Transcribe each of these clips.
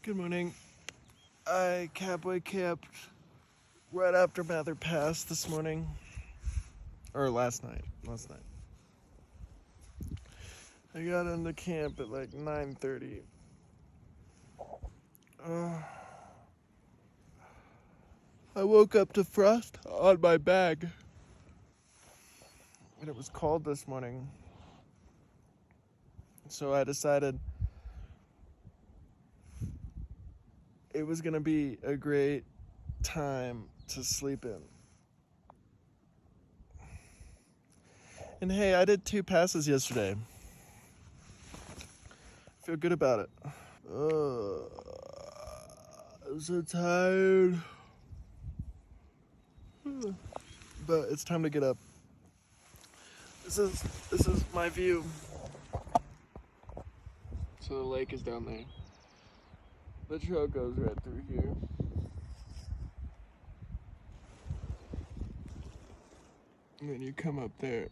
Good morning. I cowboy camped right after Mather Pass this morning. Or last night. I got into camp at like 9:30. I woke up to frost on my bag. And it was cold this morning. So I decided it was going to be a great time to sleep in. And hey, I did 2 passes yesterday. Feel good about it. I'm so tired. But it's time to get up. This is my view. So the lake is down there. The trail goes right through here. And then you come up there.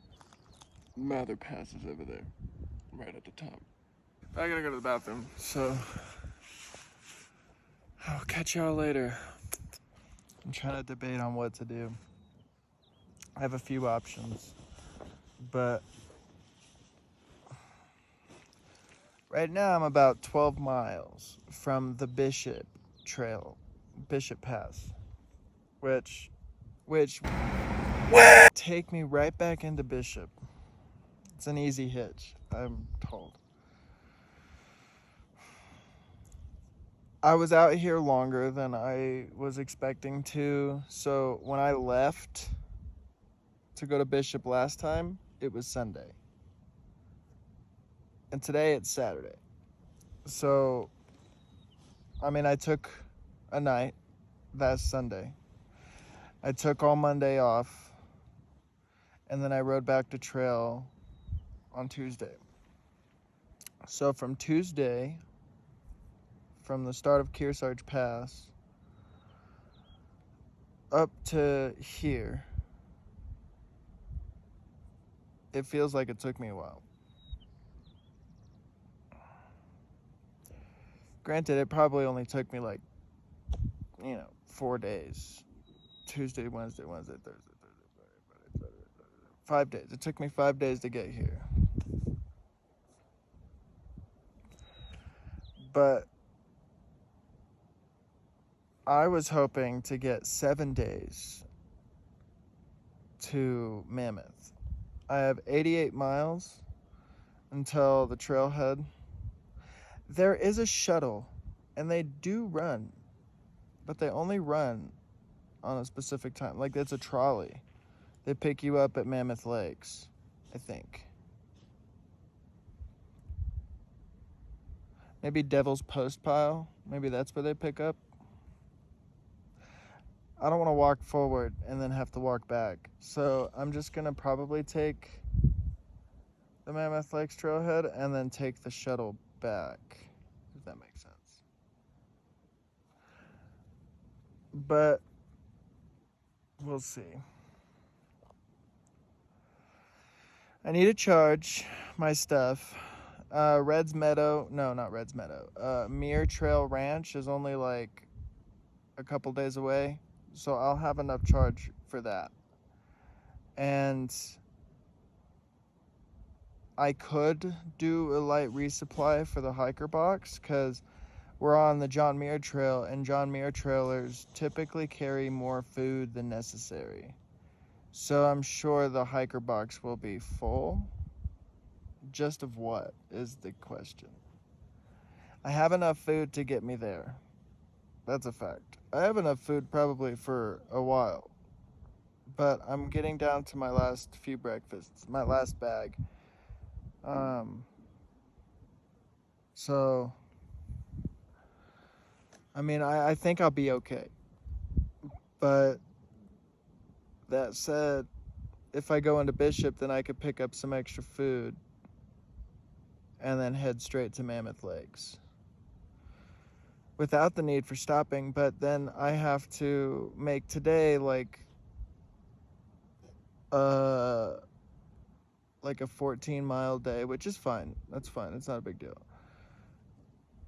Mather Pass is over there, right at the top. I gotta go to the bathroom, so I'll catch y'all later. I'm trying to debate on what to do. I have a few options, but right now I'm about 12 miles from the Bishop Pass, which take me right back into Bishop. It's an easy hitch, I'm told. I was out here longer than I was expecting to, so when I left to go to Bishop last time, it was Sunday. And today it's Saturday. So, I took a night, that's Sunday. I took all Monday off, and then I rode back to trail on Tuesday. So from Tuesday, from the start of Kearsarge Pass up to here, it feels like it took me a while. Granted, it probably only took me 4 days. Tuesday, Wednesday, Thursday, Friday. 5 days. It took me 5 days to get here. But I was hoping to get 7 days to Mammoth. I have 88 miles until the trailhead. There is a shuttle, and they do run, but they only run on a specific time. Like, it's a trolley. They pick you up at Mammoth Lakes, I think. Maybe Devil's Post Pile. Maybe that's where they pick up. I don't want to walk forward and then have to walk back. So I'm just going to probably take the Mammoth Lakes trailhead and then take the shuttle back, if that makes sense. But we'll see. I need to charge my stuff. Red's Meadow, no, not Red's Meadow. Muir Trail Ranch is only like a couple days away, so I'll have enough charge for that. And I could do a light resupply for the hiker box because we're on the John Muir Trail, and John Muir trailers typically carry more food than necessary. So I'm sure the hiker box will be full. Just of what is the question. I have enough food to get me there. That's a fact. I have enough food probably for a while. But I'm getting down to my last few breakfasts, my last bag. So, I think I'll be okay. But that said, if I go into Bishop, then I could pick up some extra food and then head straight to Mammoth Lakes without the need for stopping. But then I have to make today like a 14-mile day, which is fine. That's fine. It's not a big deal.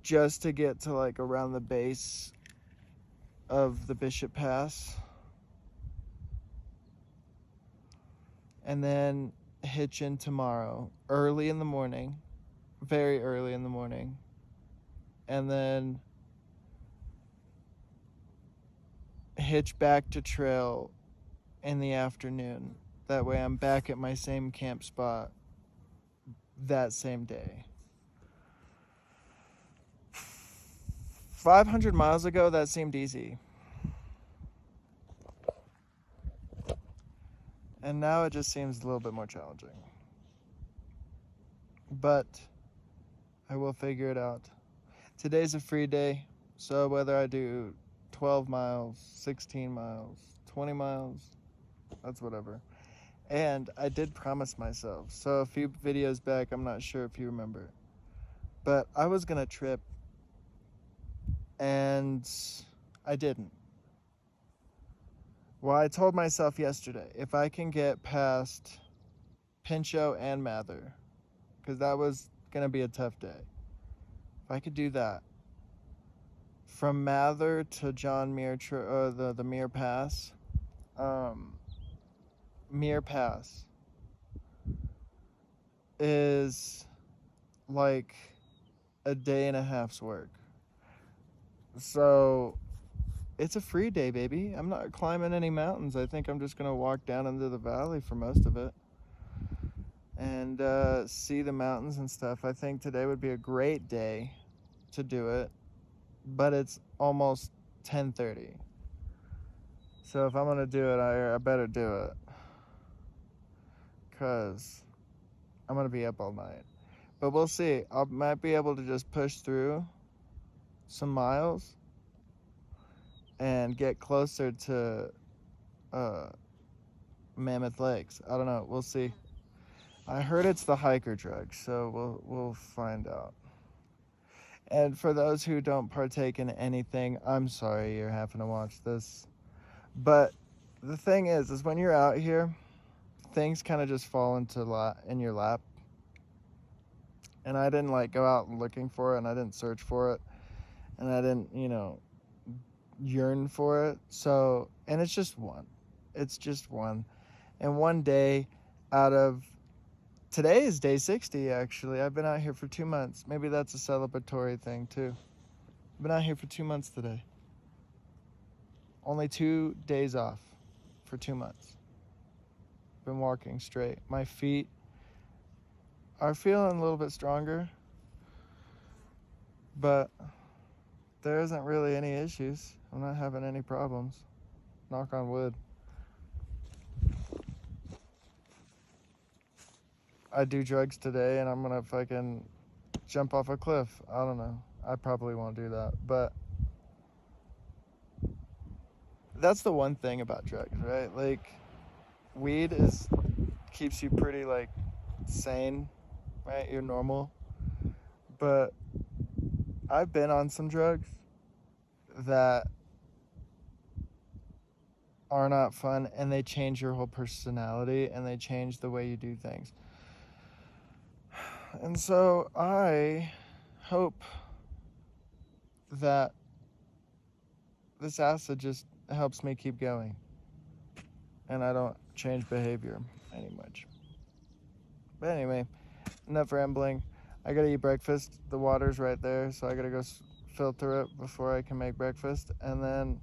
just to get to like around the base of the Bishop Pass, and then hitch in tomorrow early in the morning, very early in the morning, and then hitch back to trail in the afternoon. That way I'm back at my same camp spot that same day. 500 miles ago, that seemed easy. And now it just seems a little bit more challenging. But I will figure it out. Today's a free day, so whether I do 12 miles, 16 miles, 20 miles, that's whatever. And I did promise myself, so a few videos back, I'm not sure if you remember, but I was gonna trip, and I didn't. Well, I told myself yesterday, if I can get past Pinchot and Mather, because that was gonna be a tough day. If I could do that, from Mather to John Muir, the Muir Pass, Muir Pass is like a day and a half's work. So it's a free day, baby. I'm not climbing any mountains. I think I'm just gonna walk down into the valley for most of it and see the mountains and stuff. I think today would be a great day to do it, but it's almost 10:30. So if I'm gonna do it, I better do it, because I'm gonna be up all night. But we'll see. I might be able to just push through some miles and get closer to Mammoth Lakes. I don't know. We'll see. I heard it's the hiker drug, so we'll find out. And for those who don't partake in anything, I'm sorry you're having to watch this. But the thing is when you're out here, things kind of just fall in your lap. And I didn't like go out looking for it, and I didn't search for it, and I didn't, yearn for it. So, and it's just one. And one day out of, today is day 60, actually. I've been out here for 2 months. Maybe that's a celebratory thing, too. I've been out here for 2 months today. Only 2 days off for 2 months. Been walking straight. My feet are feeling a little bit stronger, but there isn't really any issues. I'm not having any problems. Knock on wood. I do drugs today, and I'm gonna fucking jump off a cliff. I don't know. I probably won't do that, but that's the one thing about drugs, right? Like, weed keeps you pretty, like, sane, right? You're normal. But I've been on some drugs that are not fun, and they change your whole personality, and they change the way you do things. And so I hope that this acid just helps me keep going, and I don't change behavior any much. But anyway, enough rambling. I gotta eat breakfast. The water's right there, so I gotta go filter it before I can make breakfast, and then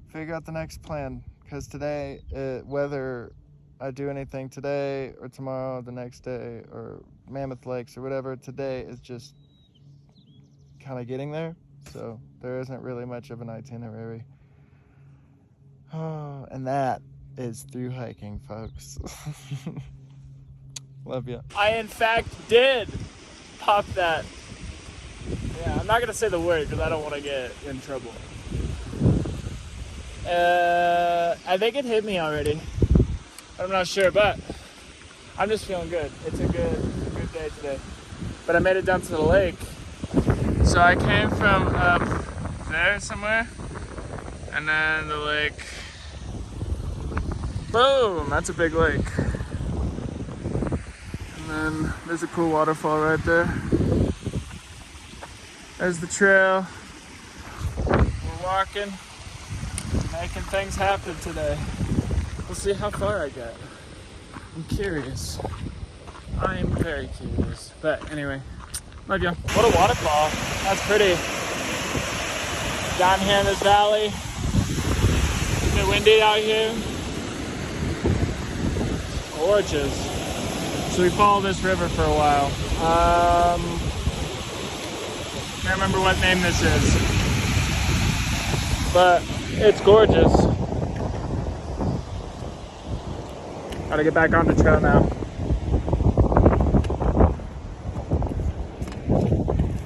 figure out the next plan. Because today, whether I do anything today or tomorrow, the next day, or Mammoth Lakes or whatever, today is just kind of getting there. So there isn't really much of an itinerary. Oh, and that is through hiking, folks. Love you. I, in fact, did pop that. Yeah, I'm not going to say the word because I don't want to get in trouble. I think it hit me already. I'm not sure, but I'm just feeling good. It's a good day today. But I made it down to the lake. So I came from up there somewhere, and then the lake, boom, that's a big lake. And then there's a cool waterfall right there. There's the trail. We're walking, making things happen today. We'll see how far I get. I'm curious. I am very curious. But anyway, love you. What a waterfall. That's pretty. Down here in this valley. Is it windy out here? Gorgeous. So we follow this river for a while. Can't remember what name this is, but it's gorgeous. Gotta get back on the trail now.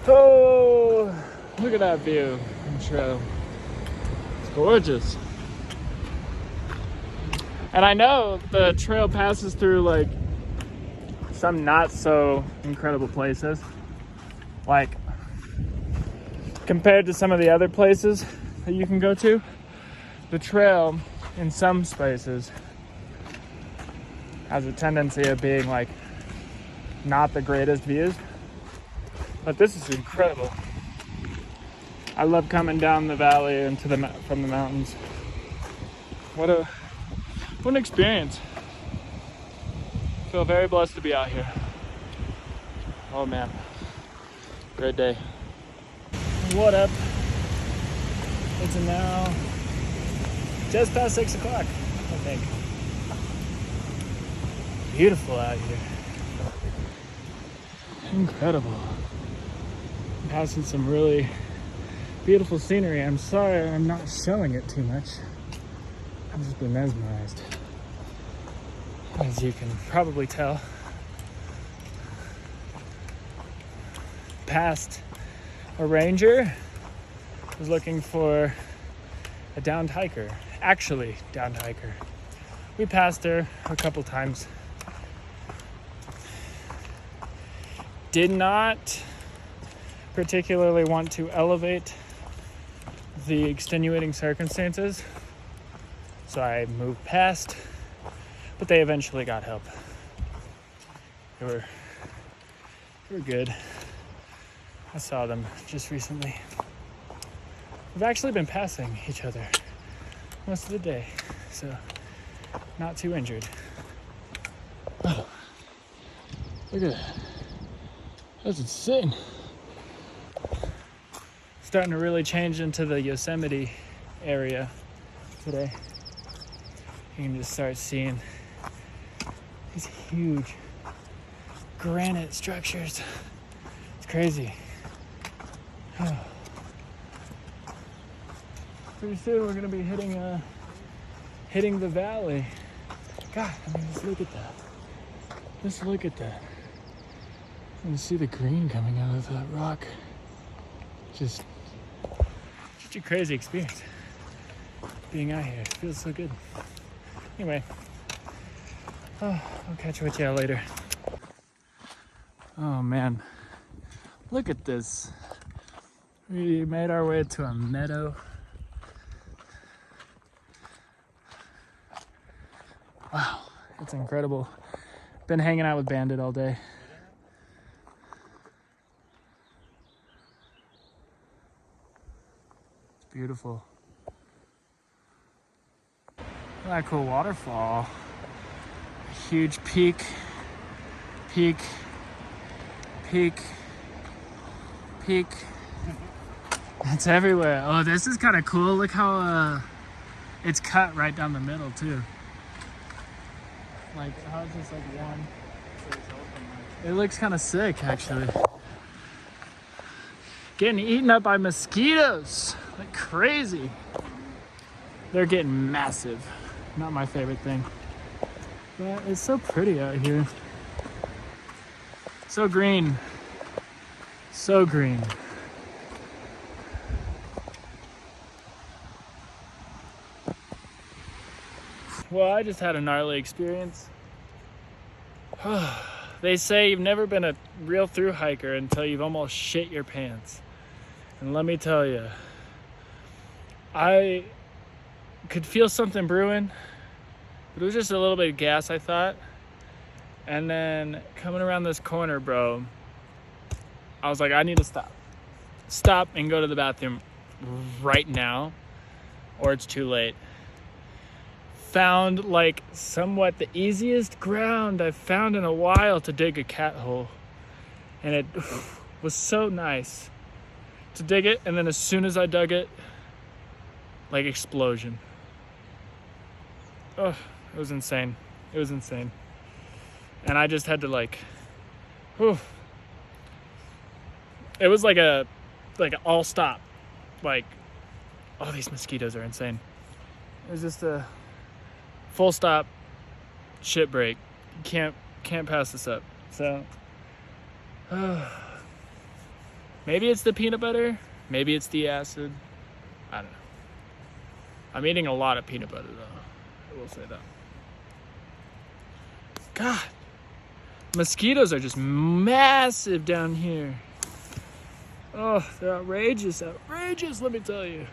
Oh, look at that view on the trail. It's gorgeous. And I know the trail passes through like some not so incredible places. Like compared to some of the other places that you can go to, the trail in some spaces has a tendency of being like not the greatest views. But this is incredible. I love coming down the valley into from the mountains. What an experience. I feel very blessed to be out here. Oh man, great day. What up? It's now just past 6 o'clock, I think. Beautiful out here. Incredible. I'm passing some really beautiful scenery. I'm sorry I'm not showing it too much. I've just been mesmerized, as you can probably tell. Past a ranger was looking for a downed hiker, actually downed hiker. We passed her a couple times. Did not particularly want to elevate the extenuating circumstances, so I moved past, but they eventually got help. They were good. I saw them just recently. We've actually been passing each other most of the day, so not too injured. Oh, look at that. That's insane. Starting to really change into the Yosemite area today. You can just start seeing these huge granite structures. It's crazy. Pretty soon we're gonna be hitting the valley. God, I mean, just look at that. Just look at that. You can see the green coming out of that rock. Just such a crazy experience being out here. It feels so good. Anyway, I'll catch you with you later. Oh man, look at this. We made our way to a meadow. Wow, it's incredible. Been hanging out with Bandit all day. It's beautiful. Look at that cool waterfall. Huge peak. It's everywhere. Oh, this is kind of cool. Look how it's cut right down the middle too. Like, how is this like one? It looks kind of sick, actually. Getting eaten up by mosquitoes like crazy. They're getting massive. Not my favorite thing. But it's so pretty out here. So green. So green. Well, I just had a gnarly experience. They say you've never been a real thru hiker until you've almost shit your pants. And let me tell you, I could feel something brewing, but it was just a little bit of gas, I thought. And then coming around this corner, bro, I was like, I need to stop. stop and go to the bathroom right now, or it's too late. Found like somewhat the easiest ground I've found in a while to dig a cat hole. And it was so nice to dig it, and then as soon as I dug it, like explosion. Oh, it was insane. It was insane. And I just had to like, whew. It was like a all stop. Like, oh, these mosquitoes are insane. It was just a full stop shit break. Can't pass this up. So maybe it's the peanut butter, maybe it's the acid. I don't know. I'm eating a lot of peanut butter though. I will say that. God, mosquitoes are just massive down here. Oh, they're outrageous, let me tell you.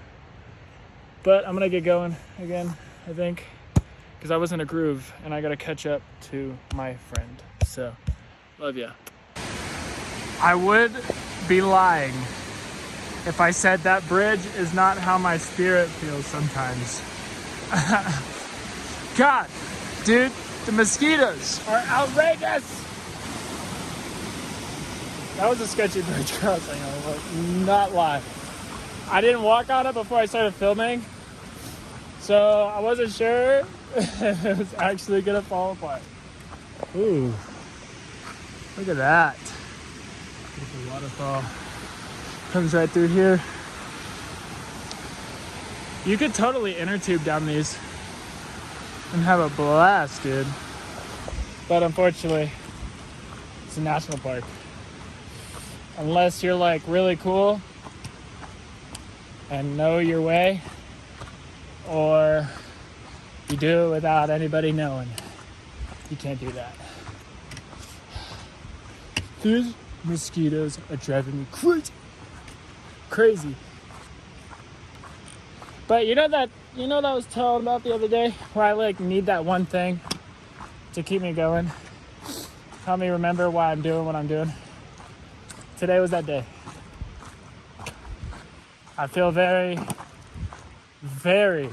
But I'm gonna get going again, I think, because I was in a groove and I gotta catch up to my friend. So, love ya. I would be lying if I said that bridge is not how my spirit feels sometimes. God, dude, the mosquitoes are outrageous. That was a sketchy bridge crossing, I will not lie. I didn't walk on it before I started filming, so I wasn't sure if it was actually gonna fall apart. Ooh, look at that. Beautiful waterfall. Comes right through here. You could totally inner tube down these and have a blast, dude. But unfortunately, it's a national park. Unless you're like really cool and know your way, or you do it without anybody knowing. You can't do that. These mosquitoes are driving me crazy. But you know that I was telling about the other day, where I like need that one thing to keep me going, help me remember why I'm doing what I'm doing. Today was that day. I feel very, very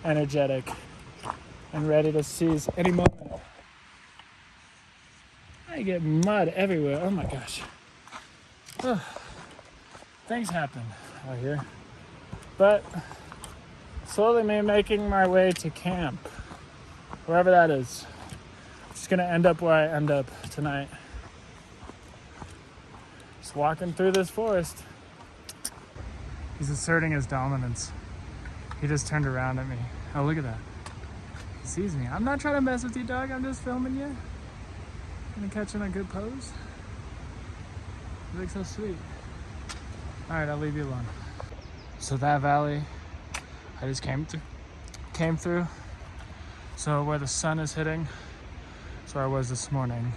energetic and ready to seize any moment. I get mud everywhere. Oh my gosh. Oh, things happen out here. But slowly making my way to camp, wherever that is. Just gonna end up where I end up tonight. Just walking through this forest. He's asserting his dominance. He just turned around at me. Oh, look at that. He sees me. I'm not trying to mess with you, dog. I'm just filming you. Gonna catch in a good pose. You look so sweet. All right, I'll leave you alone. So that valley, I just came through. So where the sun is hitting, that's where I was this morning.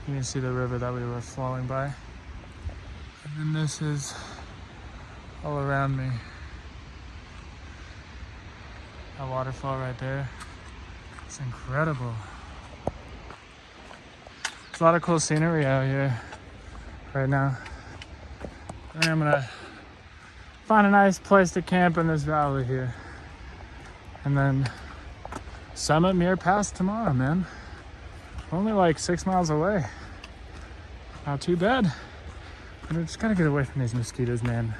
You can see the river that we were flowing by. And then this is all around me. That waterfall right there. It's incredible. There's a lot of cool scenery out here right now. And I'm gonna find a nice place to camp in this valley here. And then summit Muir Pass tomorrow, man. Only like 6 miles away. Not too bad. But I just gotta get away from these mosquitoes, man.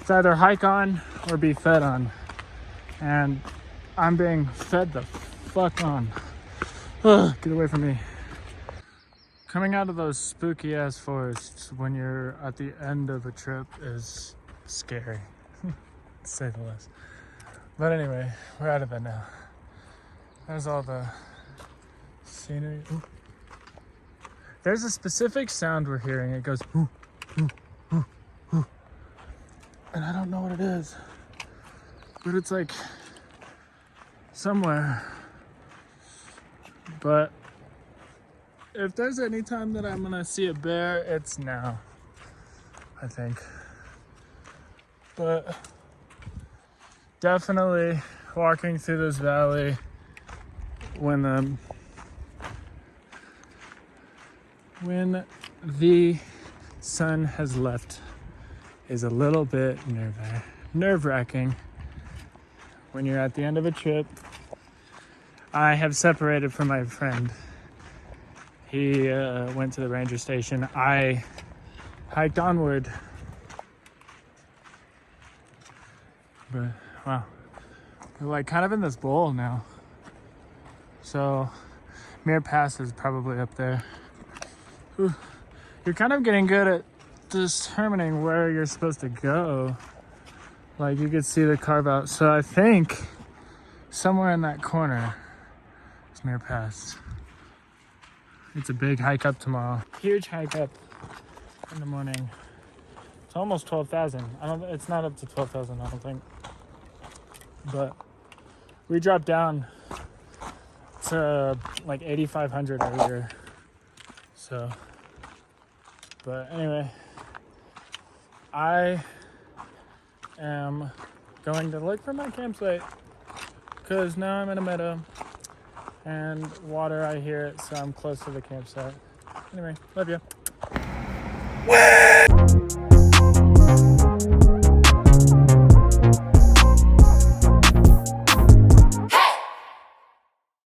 It's either hike on or be fed on. And I'm being fed the fuck on. Ugh, get away from me. Coming out of those spooky ass forests when you're at the end of a trip is scary, to say the least. But anyway, we're out of it now. There's all the scenery. Ooh. There's a specific sound we're hearing. It goes, ooh, ooh, ooh, ooh. And I don't know what it is, but it's like somewhere. But if there's any time that I'm gonna see a bear, it's now, I think. But definitely walking through this valley when the sun has left is a little bit nerve-wracking when you're at the end of a trip. I have separated from my friend. He went to the ranger station. I hiked onward. But wow, we're like kind of in this bowl now. So Muir Pass is probably up there. Ooh. You're kind of getting good at determining where you're supposed to go. Like you could see the carve out. So I think somewhere in that corner is Muir Pass. It's a big hike up tomorrow. Huge hike up in the morning. It's almost 12,000. It's not up to 12,000, I don't think. But we dropped down to like 8,500 earlier. So, but anyway, I am going to look for my campsite because now I'm in a meadow and water, I hear it, so I'm close to the campsite. Anyway, love you.